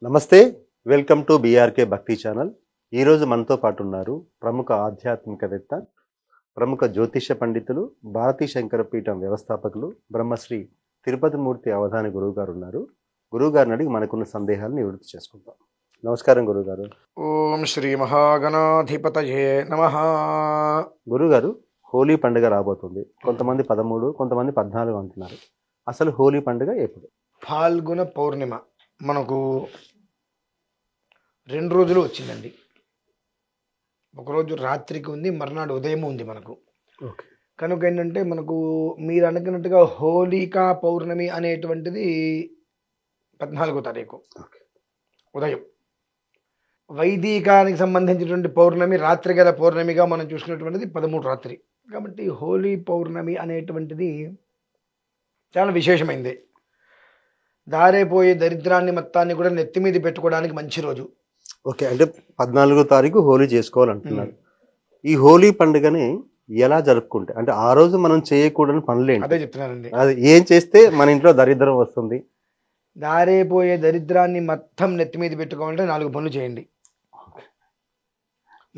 నమస్తే. Welcome to BRK భక్తి channel. ఈరోజు మనతో పాటు ఉన్నారు ప్రముఖ ఆధ్యాత్మికవేత్త, ప్రముఖ జ్యోతిష పండితులు, భారతీ శంకర పీఠం వ్యవస్థాపకులు, బ్రహ్మశ్రీ తిరుపతి మూర్తి అవధాని గురువుగారు ఉన్నారు. గురువుగారిని అడిగి మనకున్న సందేహాలను నివృత్తి చేసుకుందాం. నమస్కారం గురువుగారు. ఓం శ్రీ మహాగణాధిపతయే నమః. గురువుగారు, హోలీ పండుగ రాబోతుంది. కొంతమంది 13, కొంతమంది 14 అంటున్నారు. అసలు హోలీ పండుగ ఎప్పుడు? ఫాల్గుణ పౌర్ణిమ మనకు 2 రోజులు వచ్చిందండి. ఒకరోజు రాత్రికి ఉంది, మర్నాడు ఉదయం ఉంది మనకు. ఓకే. కనుక ఏంటంటే మనకు మీరు అనుకున్నట్టుగా హోలికా పౌర్ణమి అనేటువంటిది 14వ తారీఖు ఉదయం. వైదికానికి సంబంధించినటువంటి పౌర్ణమి రాత్రి గల పౌర్ణమిగా మనం చూసుకున్నటువంటిది 13 రాత్రి. కాబట్టి హోలీ పౌర్ణమి అనేటువంటిది చాలా విశేషమైంది. దారైపోయే దరిద్రాన్ని మొత్తాన్ని కూడా నెత్తి మీద పెట్టుకోవడానికి మంచి రోజు. ఓకే, అంటే 14వ తారీఖు హోలీ చేసుకోవాలంటున్నారు. ఈ హోలీ పండుగని ఎలా జరుపుకుంటే, అంటే ఆ రోజు మనం చేయకూడని పనులేంటి? అదే చెప్తున్నానండి. అది ఏం చేస్తే మన ఇంట్లో దరిద్రం వస్తుంది? దారైపోయే దరిద్రాన్ని మొత్తం నెత్తి మీద పెట్టుకోవాలంటే 4 పనులు చేయండి.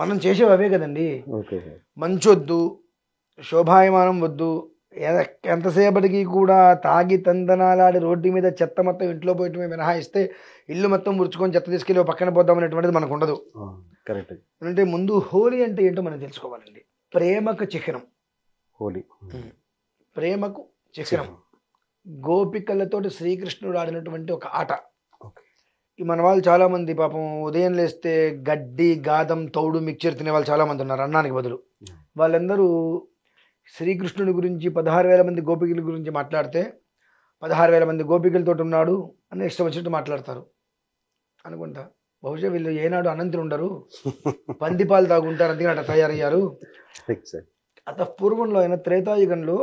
మనం చేసేవి అవే కదండి. ఓకే. మంచొద్దు, శోభాయమానం వద్దు, ఎంతసేపటికి కూడా తాగి తందనాలాడి రోడ్డు మీద చెత్త మొత్తం ఇంట్లో పోయటమే మినహాయిస్తే ఇల్లు మొత్తం ముడుచుకొని చెత్త తీసుకెళ్ళి పక్కన పోద్దాం అనేటువంటిది మనకు ఉండదు. కరెక్ట్. అంటే ముందు హోలీ అంటే ఏంటో మనం తెలుసుకోవాలండి. ప్రేమకు చిహ్నం హోలీ. ప్రేమకు చిహ్నం. గోపికలతోటి శ్రీకృష్ణుడు ఆడినటువంటి ఒక ఆట. ఈ మన వాళ్ళు చాలా మంది పాపం ఉదయం లేస్తే గడ్డి, గాదం, తౌడు, మిక్చర్ తినే వాళ్ళు చాలా మంది ఉన్నారు అన్నానికి బదులు. వాళ్ళందరూ శ్రీకృష్ణుడి గురించి 16,000 మంది గోపికల గురించి మాట్లాడితే 16,000 మంది గోపికలతో ఉన్నాడు అని ఇష్టం వచ్చినట్టు మాట్లాడతారు అనుకుంటా. బహుశా వీళ్ళు ఏనాడు అనంతులు ఉండరు, పందిపాలు తాగుంటారు, అందుకని అట్లా తయారయ్యారు. అత పూర్వంలో అయిన త్రేతాయుగంలో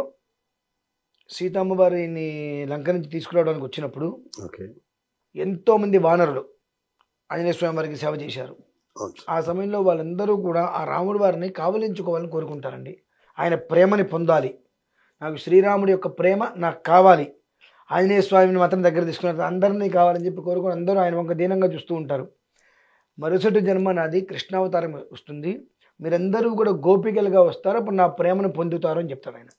సీతమ్మవారిని లంక నుంచి తీసుకురావడానికి వచ్చినప్పుడు ఎంతో మంది వానరులు ఆంజనేయ స్వామి వారికి సేవ చేశారు. ఆ సమయంలో వాళ్ళందరూ కూడా ఆ రాముడి వారిని కావలించుకోవాలని కోరుకుంటారండి. ఆయన ప్రేమని పొందాలి, నాకు శ్రీరాముడి యొక్క ప్రేమ నాకు కావాలి, ఆంజనేయ స్వామిని మాత్రం దగ్గర తీసుకున్నారు, అందరినీ కావాలని చెప్పి కోరుకొని అందరూ ఆయన వంక దీనంగా చూస్తూ ఉంటారు. మరుసటి జన్మ నాది కృష్ణావతారం వస్తుంది, మీరందరూ కూడా గోపికలుగా వస్తారు, అప్పుడు నా ప్రేమను పొందుతారు అని చెప్తారు ఆయన.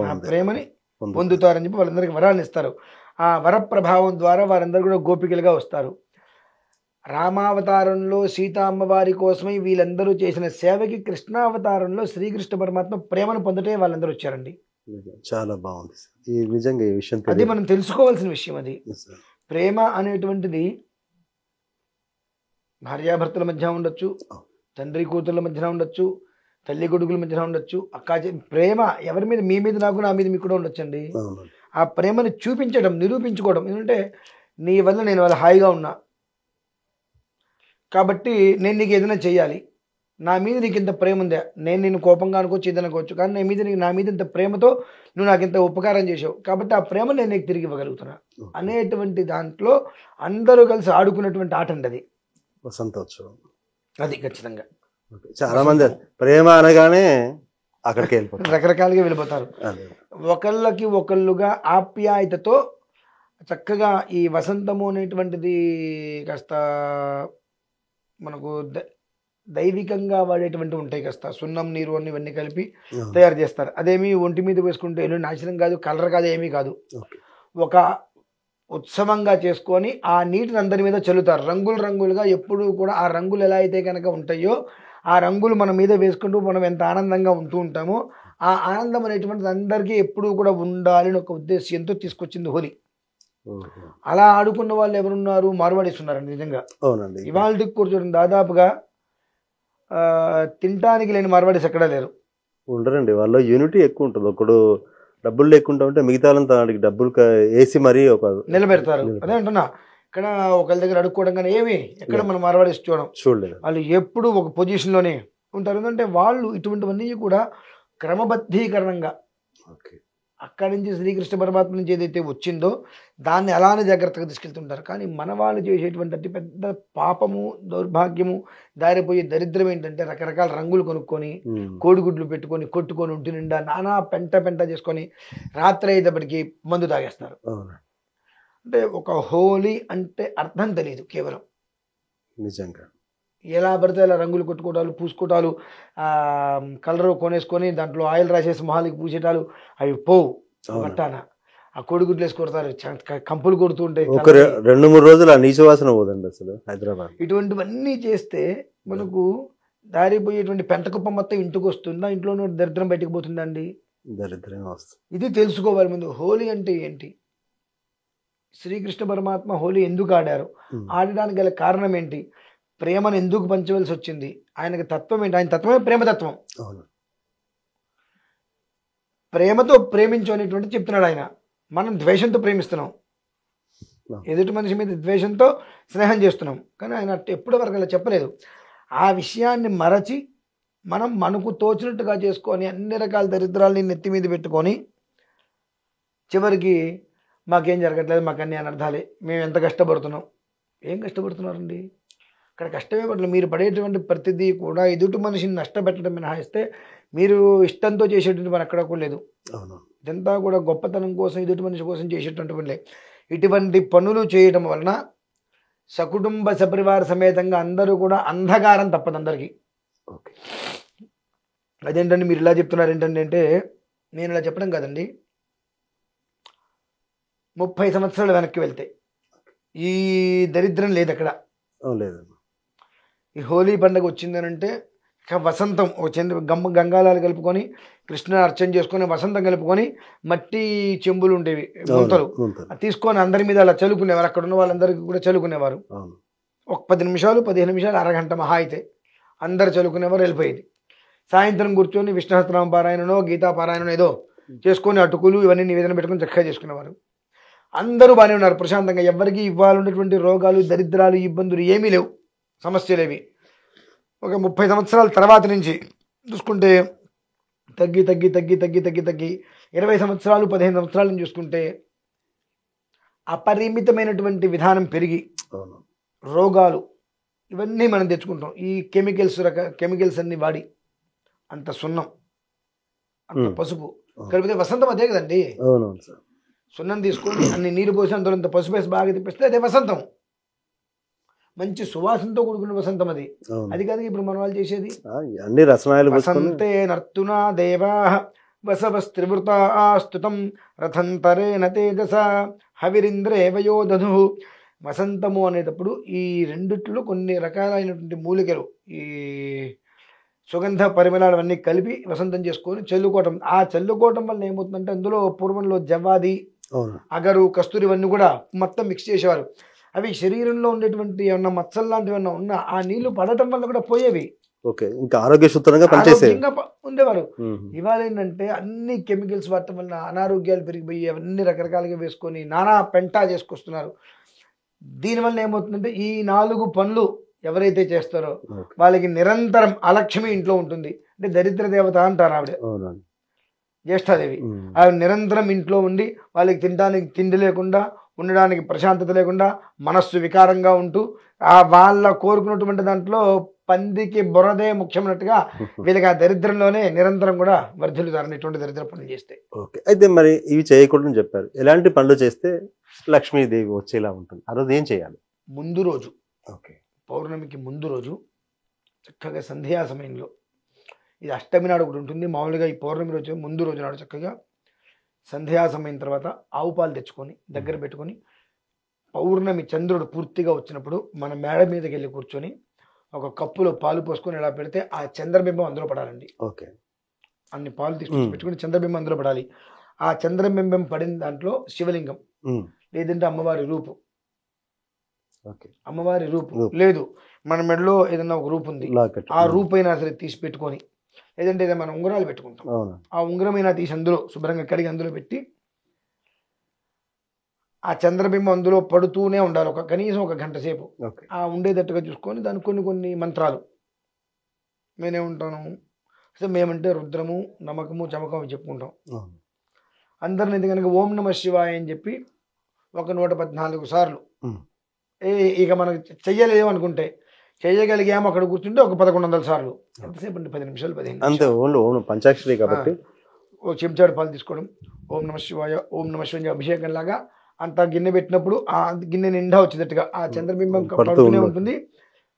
నా ప్రేమని పొందుతారని చెప్పి వాళ్ళందరికీ వరాలను ఇస్తారు. ఆ వర ప్రభావం ద్వారా వారందరూ కూడా గోపికలుగా వస్తారు. రామావతారంలో సీతా అమ్మవారి కోసమై వీళ్ళందరూ చేసిన సేవకి కృష్ణావతారంలో శ్రీకృష్ణ పరమాత్మ ప్రేమను పొందటే వాళ్ళందరూ వచ్చారండి. చాలా బాగుంది. ఈ నిజంగా ఈ విషయం అది మనం తెలుసుకోవాల్సిన విషయం. అది ప్రేమ అనేటువంటిది భార్యాభర్తల మధ్య ఉండొచ్చు, తండ్రి కూతుర్ల మధ్యన ఉండొచ్చు, తల్లి కొడుకుల మధ్యన ఉండొచ్చు, ప్రేమ ఎవరి మీద, మీ మీద నాకు, నా మీద మీకు కూడా ఉండొచ్చండి. ఆ ప్రేమని చూపించడం, నిరూపించుకోవడం. ఎందుకంటే నీ వల్ల నేను వాళ్ళ హాయిగా ఉన్నా కాబట్టి నేను నీకు ఏదైనా చేయాలి, నా మీద నీకు ఇంత ప్రేమ ఉందా, నేను నేను కోపంగా అనుకోవచ్చు, ఏదైనా అనుకోవచ్చు, కానీ నా మీద ఇంత ప్రేమతో నువ్వు నాకు ఇంత ఉపకారం చేసావు కాబట్టి ఆ ప్రేమ నేను నీకు తిరిగి ఇవ్వగలుగుతున్నా అనేటువంటి దాంట్లో అందరూ కలిసి ఆడుకున్నటువంటి ఆట అండి అది. వసంతోత్సవం అది ఖచ్చితంగా. చాలా మంది ప్రేమ అనగానే అక్కడికి వెళ్ళిపోతారు, రకరకాలుగా వెళ్ళిపోతారు. ఒకళ్ళకి ఒకళ్ళుగా ఆప్యాయతతో చక్కగా ఈ వసంతము అనేటువంటిది కాస్త మనకు దైవికంగా వాడేటువంటి ఉంటాయి, కాస్త సున్నం, నీరు అని ఇవన్నీ కలిపి తయారు చేస్తారు. అదేమి ఒంటి మీద వేసుకుంటే నాశనం కాదు, కలర్ కాదు, ఏమీ కాదు. ఒక ఉత్సవంగా చేసుకొని ఆ నీటిని అందరి మీద చల్లుతారు, రంగులు రంగులుగా. ఎప్పుడు కూడా ఆ రంగులు ఎలా అయితే కనుక ఉంటాయో ఆ రంగులు మన మీద వేసుకుంటూ మనం ఎంత ఆనందంగా ఉంటూ ఉంటామో ఆ ఆనందం అనేటువంటిది అందరికీ ఎప్పుడూ కూడా ఉండాలని ఒక ఉద్దేశంతో తీసుకొచ్చింది హోలీ. అలా ఆడుకున్న వాళ్ళు ఎవరున్నారు? మార్వాడీస్ ఉన్నారండి నిజంగా. అవునండి. ఇవాళ కూర్చోండి దాదాపుగా తినటానికి లేని మార్వాడీస్ ఎక్కడా లేరు. ఉండరండి, వాళ్ళ యూనిటీ ఎక్కువ ఉంటుంది. ఒకడు డబ్బులు లేకుండా ఉంటే మిగతా డబ్బులు వేసి మరీ ఒక నిలబెడతారు. అదే అంటున్నా, ఇక్కడ ఒకళ్ళ దగ్గర అడుక్కోవడం కానీ ఏమి ఎక్కడ మనం మార్వాడీస్ చూడలేదు. వాళ్ళు ఎప్పుడు ఒక పొజిషన్లోనే ఉంటారు. ఎందుకంటే వాళ్ళు ఇటువంటివన్నీ కూడా క్రమబద్ధీకరణంగా అక్కడి నుంచి శ్రీకృష్ణ పరమాత్మ నుంచి ఏదైతే వచ్చిందో దాన్ని అలానే జాగ్రత్తగా తీసుకెళ్తుంటారు. కానీ మన వాళ్ళు చేసేటువంటి అతి పెద్ద పాపము, దౌర్భాగ్యము, దారిపోయే దరిద్రం ఏంటంటే రకరకాల రంగులు కొనుక్కొని, కోడిగుడ్లు పెట్టుకొని, కొట్టుకొని, ఒంటి నిండా నానా పెంట చేసుకొని రాత్రి అయ్యేటప్పటికి మందు తాగేస్తారు. అంటే ఒక హోలీ అంటే అర్థం తెలియదు కేవలం. నిజంగా. ఎలా పడితే అలా రంగులు కొట్టుకోవటాలు, పూసుకోవటాలు, కలర్ కొనేసుకొని దాంట్లో ఆయిల్ రాసేసి మొహాలకి పూసేటాలు, అవి పోవు అవును. గట్టాన. ఆ కోడిగుడ్లు వేసి కొడతారు, కంపులు కొడుతూ ఉంటాయి ఒక కళ్ళకి. 2-3 రోజులు ఆ నీచు వాసన పోదండి అసలు హైదరాబాద్. ఇటువంటివన్నీ చేస్తే మనకు దారిపోయేటువంటి పెంటకుప్ప మొత్తం ఇంటికి వస్తుందా, ఇంట్లో ఉన్న దరిద్రం బయటకు పోతుందా అండి? దరిద్రమే వస్తుంది. ఇది తెలుసుకోవాలి ముందు. హోలీ అంటే ఏంటి, శ్రీకృష్ణ పరమాత్మ హోలీ ఎందుకు ఆడారు, ఆడడానికి గల కారణం ఏంటి, ప్రేమను ఎందుకు పంచవలసి వచ్చింది, ఆయనకి తత్వం ఏంటి, ఆయన తత్వమే ప్రేమతత్వం. అవును. ప్రేమతో ప్రేమించు అనేటువంటి చెప్తున్నాడు ఆయన. మనం ద్వేషంతో ప్రేమిస్తున్నాం, ఎదుటి మనిషి మీద ద్వేషంతో స్నేహం చేస్తున్నాం. కానీ ఆయన ఎప్పటి వరకు అలా చెప్పలేదు. ఆ విషయాన్ని మరచి మనం మనకు తోచినట్టుగా చేసుకొని అన్ని రకాల దరిద్రాలని నెత్తి మీద పెట్టుకొని చివరికి మాకేం జరగట్లేదు, మాకు అన్ని అనర్థాలే, మేము ఎంత కష్టపడుతున్నాం. ఏం కష్టపడుతున్నారండి? అక్కడ కష్టమే పడలేదు. మీరు పడేటువంటి ప్రతిదీ కూడా ఎదుటి మనిషిని నష్టపెట్టడం మినహాయిస్తే మీరు ఇష్టంతో చేసేటువంటి పని అక్కడ కూడా లేదు. ఇదంతా కూడా గొప్పతనం కోసం, ఎదుటి మనిషి కోసం చేసేటువంటి పనులే. ఇటువంటి పనులు చేయడం వలన సకుటుంబ సపరివార సమేతంగా అందరూ కూడా అంధకారం తప్పదు అందరికీ. అదేంటండి మీరు ఇలా చెప్తున్నారు ఏంటండి అంటే, నేను ఇలా చెప్పడం కాదండి. 30 సంవత్సరాలు వెనక్కి వెళ్తే ఈ దరిద్రం లేదు అక్కడ. ఈ హోలీ పండుగ వచ్చిందనంటే వసంతం ఒక గంగాలాలు కలుపుకొని కృష్ణ అర్చన చేసుకొని వసంతం కలుపుకొని మట్టి చెంబులు ఉండేవి, ముంతలు తీసుకొని అందరి మీద అలా చల్లుకునేవారు. అక్కడ ఉన్న వాళ్ళందరికీ కూడా చల్లుకునేవారు. ఒక 10 నిమిషాలు 15 నిమిషాలు అరగంట మహా అయితే అందరు చల్లుకునేవారు, వెళ్ళిపోయేది. సాయంత్రం కూర్చొని విష్ణుసహస్రనామ పారాయణనో గీతా పారాయణనో ఏదో చేసుకొని అటుకులు ఇవన్నీ నివేదన పెట్టుకొని చక్కగా చేసుకునేవారు. అందరూ బాగానే ఉన్నారు ప్రశాంతంగా. ఎవరికి ఇవ్వాలన్నటువంటి రోగాలు, దరిద్రాలు, ఇబ్బందులు ఏమీ లేవు, సమస్యలేవి. ఒక 30 సంవత్సరాల తర్వాత నుంచి చూసుకుంటే తగ్గి తగ్గి తగ్గి తగ్గి తగ్గి తగ్గి 20 సంవత్సరాలు 15 సంవత్సరాల నుంచి చూసుకుంటే అపరిమితమైనటువంటి విధానం పెరిగి రోగాలు ఇవన్నీ మనం తెచ్చుకుంటాం. ఈ కెమికల్స్ అన్ని వాడి అంత సున్నం, అంత పసుపు కలిపితే వసంతం అదే కదండి. సున్నం తీసుకొని అన్ని నీరు పోసి అందులో అంత పసుపు వేసి బాగా తిప్పిస్తే అదే వసంతం. మంచి సువాసనతో కూడుకున్న వసంతం అది. అది కాదు ఇప్పుడు మన వాళ్ళు చేసేది. అన్ని రసనాలు వసంతే నర్తునా దేవా వసవస్త్రివృతా స్తుతం రథంతరేణ తేజస హవిరింద్రే వయోదధు. వసంతము అనేటప్పుడు ఈ రెండిట్లో కొన్ని రకాలైనటువంటి మూలికలు, ఈ సుగంధ పరిమళాలు అన్నీ కలిపి వసంతం చేసుకొని చల్లుకోవటం. ఆ చల్లుకోవటం వల్ల ఏమవుతుందంటే అందులో పూర్వంలో జవ్వాది, అగరు, కస్తూరి ఇవన్నీ కూడా మొత్తం మిక్స్ చేసేవారు. అవి శరీరంలో ఉండేటువంటి ఏమన్నా మచ్చలు లాంటివి ఏమన్నా ఉన్నా ఆ నీళ్లు పడటం వల్ల కూడా పోయేవి. ఇంకా ఆరోగ్యసూత్రంగా ఉండేవారు. ఇవాళ ఏంటంటే అన్ని కెమికల్స్ వాడటం వల్ల అనారోగ్యాలు పెరిగిపోయి అవన్నీ రకరకాలుగా వేసుకొని నానా పెంటా చేసుకొస్తున్నారు. దీనివల్ల ఏమవుతుందంటే ఈ 4 పనులు ఎవరైతే చేస్తారో వాళ్ళకి నిరంతరం అలక్ష్మి ఇంట్లో ఉంటుంది. అంటే దరిద్ర దేవత అంటారు ఆవిడ, జ్యేష్ఠాదేవి. ఆవిడ నిరంతరం ఇంట్లో ఉండి వాళ్ళకి తినడానికి తిండి లేకుండా, ఉండడానికి ప్రశాంతత లేకుండా, మనస్సు వికారంగా ఉంటూ వాళ్ళ కోరుకున్నటువంటి దాంట్లో పందికి బురదే ముఖ్యమైనట్టుగా వీళ్ళకి ఆ దరిద్రంలోనే నిరంతరం కూడా వర్ధిల్లుతారు ఇటువంటి దరిద్ర పనులు చేస్తే. అయితే మరి ఇవి చేయకూడదని చెప్పారు. ఎలాంటి పనులు చేస్తే లక్ష్మీదేవి వచ్చేలా ఉంటుంది? ఆ రోజు ఏం చేయాలి? ముందు రోజు, పౌర్ణమికి ముందు రోజు చక్కగా సంధ్యా సమయంలో, ఇది అష్టమి నాడు ఒకటి ఉంటుంది మామూలుగా, ఈ పౌర్ణమి రోజు ముందు రోజు నాడు చక్కగా సంధ్యా సమయం తర్వాత ఆవు పాలు తెచ్చుకొని దగ్గర పెట్టుకొని పౌర్ణమి చంద్రుడు పూర్తిగా వచ్చినప్పుడు మన మేడ మీదకి వెళ్ళి కూర్చొని ఒక కప్పులో పాలు పోసుకొని ఇలా పెడితే ఆ చంద్రబింబం అందులో పడాలండి. అన్ని పాలు తీసుకొని పెట్టుకుని చంద్రబింబం అందులో పడాలి. ఆ చంద్రబింబం పడిన దాంట్లో శివలింగం లేదంటే అమ్మవారి రూపు, అమ్మవారి రూపు లేదు మన మెడలో ఏదన్నా ఒక రూపు ఉంది, ఆ రూపు అయినా సరే తీసి పెట్టుకొని, లేదంటే ఏదైనా మనం ఉంగరాలు పెట్టుకుంటాం, ఆ ఉంగరమైనా తీసి అందులో శుభ్రంగా కడిగి అందులో పెట్టి ఆ చంద్రబింబం అందులో పడుతూనే ఉండాలి కనీసం 1 గంట సేపు. ఆ ఉండేటట్టుగా చూసుకొని దానికి కొన్ని మంత్రాలు మేమేముంటాను మేమంటే రుద్రము, నమకము, చమకము చెప్పుకుంటాం. అందరిని ఇది కనుక ఓం నమ శివాయ అని చెప్పి 114 సార్లు, ఇక మనకు చెయ్యలేము అనుకుంటే చేయగలిగాము అక్కడ కూర్చుంటే 1100 సార్లు. ఎంతసేపు అండి? 10 నిమిషాలు 15 అంతే. పంచాక్షరి కాబట్టి ఓ చెంచాడు పాలు తీసుకోవడం, ఓం నమ శివాయ ఓం నమ శివాయ అభిషేకం లాగా అంత గిన్నె పెట్టినప్పుడు ఆ గిన్నె నిండా వచ్చేటట్టుగా ఆ చంద్రబింబం పడుతూ పడుతూనే ఉండదు. ఉంటుంది,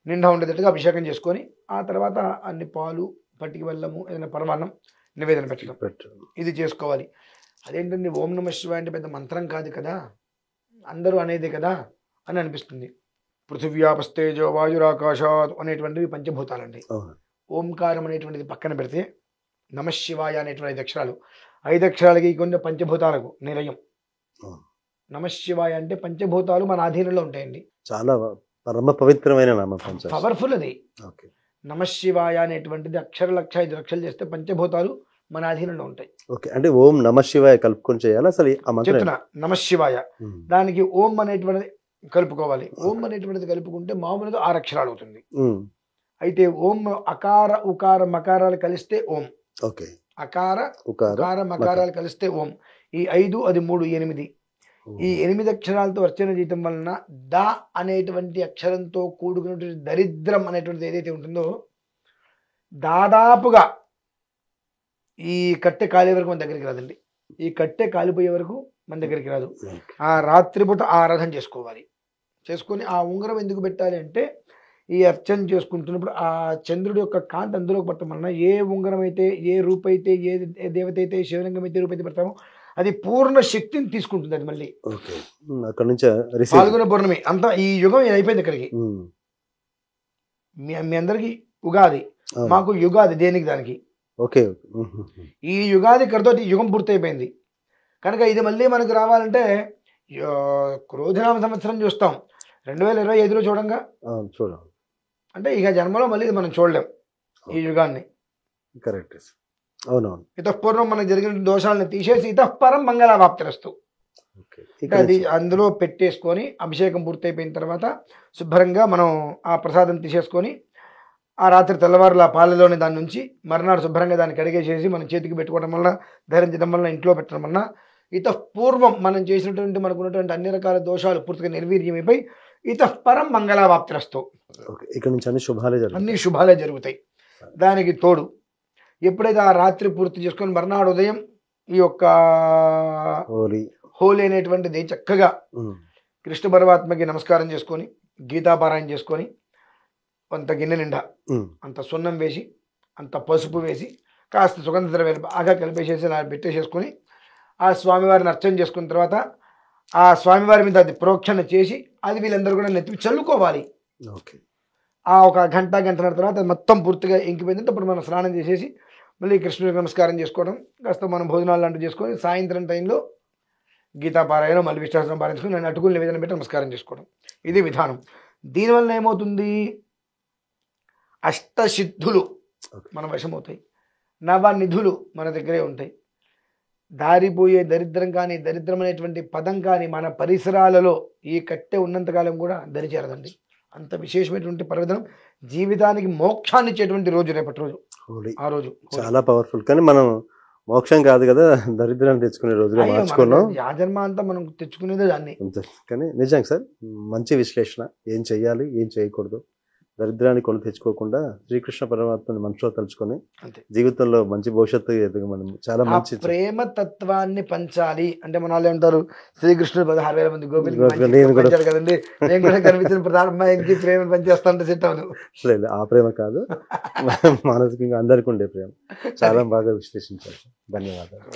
నిండా ఉండేటట్టుగా అభిషేకం చేసుకొని ఆ తర్వాత అన్ని పాలు, పట్టికి బెల్లము, ఏదైనా పరమాన్నం నివేదన పెట్టడం, ఇది చేసుకోవాలి. అదేంటండి ఓం నమ శివాయ అంటే పెద్ద మంత్రం కాదు కదా, అందరూ అనేదే కదా అని అనిపిస్తుంది. పృథివ్యాపస్తేజో వాయురాకాశాత్ అనేటువంటివి పంచభూతాలండి. అవును. ఓంకారం అనేటువంటిది పక్కన పెడితే నమశివాయ అనేటువంటి 5 అక్షరాలు, 5 అక్షరాలకి కొన్ని పంచభూతాలకు నిలయం. అవును. నమశివాయ అంటే పంచభూతాలు మన ఆధీనంలో ఉంటాయండి. చాలా పరమ పవిత్రమైన నామం పంచాక్షరి. పవర్ఫుల్ అది. ఓకే. నమశివాయ అనేటువంటిది 1,00,000 5 లక్షలు చేస్తే పంచభూతాలు మన ఆధీనంలో ఉంటాయి. ఓకే. అంటే ఓం నమ శివాయ కలుపుకొని చేయాలి అసలు ఆ మంత్రం? చెప్తున్నా నమశివాయ, ఉమ్. దానికి ఓం అనేటువంటిది కలుపుకోవాలి. ఓం అనేటువంటిది కలుపుకుంటే మామూలుగా 6 అక్షరాలు అవుతుంది. ఉమ్. అయితే ఓం అకార ఉకార మకారాలు కలిస్తే ఓం, ఓకే. అకార ఉకార ఉకార మకారాలు కలిస్తే ఓం. ఈ 5 అది 3 8. ఈ 8 అక్షరాలతో అర్చన చేయటం వలన ద అనేటువంటి అక్షరంతో కూడుకున్నటువంటి దరిద్రం అనేటువంటిది ఏదైతే ఉంటుందో దాదాపుగా ఈ కట్టె కాలే వరకు మన దగ్గరికి రాదండి. ఈ కట్టె కాలిపోయే వరకు మన దగ్గరికి రాదు. ఆ రాత్రిపూట ఆరాధన చేసుకోవాలి. చేసుకొని ఆ ఉంగరం ఎందుకు పెట్టాలి అంటే ఈ అర్చన చేసుకుంటున్నప్పుడు ఆ చంద్రుడి యొక్క కాంతి అందులోకి పట్టడం వలన ఏ ఉంగరం అయితే, ఏ రూపైతే, ఏ దేవత అయితే, శివలింగం అయితే రూపైతే పెడతామో అది పూర్ణ శక్తిని తీసుకుంటుంది. అది మళ్ళీ ఓకే. అక్కడ నుంచి పాల్గొన పౌర్ణమి అంతా ఈ యుగం అయిపోయింది ఇక్కడికి. మీ అందరికి ఉగాది, మాకు యుగాది దేనికి దానికి. ఓకే. ఈ యుగాది కడితో ఈ యుగం పూర్తయిపోయింది కనుక ఇది మళ్ళీ మనకు రావాలంటే క్రోధనామ సంవత్సరం చూస్తాం, 2025లో చూడంగా చూడాలి. అంటే ఇక జన్మలో మళ్ళీ ఇది మనం చూడలేం ఈ యుగాన్ని. కరెక్ట్. అవునవును. ఇతఃపూర్వం మనకు జరిగిన దోషాలను తీసేసి ఇతఃపరం మంగళావాప్తిరస్తు అంటే అది అందులో పెట్టేసుకొని అభిషేకం పూర్తయిపోయిన తర్వాత శుభ్రంగా మనం ఆ ప్రసాదం తీసేసుకొని ఆ రాత్రి తెల్లవారుల పాలలోని దాని నుంచి మర్నాడు శుభ్రంగా దాన్ని కడిగేసేసి మనం చేతికి పెట్టుకోవడం వల్ల, ధరించడం వల్ల, ఇంట్లో పెట్టడం వల్ల ఇతఃపూర్వం మనం చేసినటువంటి మనకున్నటువంటి అన్ని రకాల దోషాలు పూర్తిగా నిర్వీర్యమైపోయి ఇతఃపరం మంగళావాప్తిరస్తు. ఇక్కడ నుంచి అన్ని శుభాలే జరుగుతాయి. దానికి తోడు ఎప్పుడైతే ఆ రాత్రి పూర్తి చేసుకొని మర్నాడు ఉదయం ఈ యొక్క హోలీ అనేటువంటిది చక్కగా కృష్ణ పరమాత్మకి నమస్కారం చేసుకొని గీతాపారాయణ చేసుకొని కొంత గిన్నె నిండా అంత సున్నం వేసి అంత పసుపు వేసి కాస్త సుగంధ ద్రవ్యాలు బాగా కలిపేసేసి అలా పెట్టేసేసుకొని ఆ స్వామివారిని అర్చన చేసుకున్న తర్వాత ఆ స్వామివారి మీద అది ప్రోక్షణ చేసి అది వీళ్ళందరూ కూడా నెత్తి చల్లుకోవాలి. ఆ ఒక గంటన్నర తర్వాత మొత్తం పూర్తిగా ఇంకిపోయిందంటే అప్పుడు మనం స్నానం చేసేసి మళ్ళీ కృష్ణుడికి నమస్కారం చేసుకోవడం, కాస్త మనం భోజనాలు లాంటివి చేసుకొని సాయంత్రం టైంలో గీతాపారాయణం మళ్ళీ విష్ణుసహస్రనామం పారాయణ నేను అటుకులు నివేదన పెట్టి నమస్కారం చేసుకోవడం, ఇది విధానం. దీనివల్ల ఏమవుతుంది, అష్టసిద్ధులు మన వశమవుతాయి, నవనిధులు మన దగ్గరే ఉంటాయి. దారిపోయే దరిద్రం కానీ, దరిద్రం అనేటువంటి పదం కానీ మన పరిసరాలలో ఈ కట్టె ఉన్నంతకాలం కూడా దరిచేరదండి. అంత విశేషమైనటువంటి పర్వదినం, జీవితానికి మోక్షాన్ని ఇచ్చేటువంటి రోజు రేపటి రోజు. ఆ రోజు చాలా పవర్ఫుల్. కానీ మనం మోక్షం కాదు కదా, దరిద్రాన్ని తెచ్చుకునే రోజుగా మార్చుకున్నాం. యాజన్మ అంతా మనం తెచ్చుకునేదే దాన్ని. కానీ నిజంగా సార్ మంచి విశ్లేషణ. ఏం చెయ్యాలి, ఏం చేయకూడదు, దరిద్రాన్ని కొని తెచ్చుకోకుండా శ్రీకృష్ణ పరమాత్మని మనసులో తలుచుకొని జీవితంలో మంచి భవిష్యత్తు ఎదగమని, చాలా మంచి ప్రేమ తత్వాన్ని పంచాలి అంటే మన వాళ్ళు ఏమంటారు, శ్రీకృష్ణుడు 16,000 మంది గోపికలు కదండి, నేను కూడా కనిపించిన ప్రారంభానికి ప్రేమ పంచేస్తాంటే సెట్ అవ్వదు. లేదు, ఆ ప్రేమ కాదు, మానసికంగా అందరికీ ఉండే ప్రేమ. చాలా బాగా విశ్లేషించారు. ధన్యవాదాలు.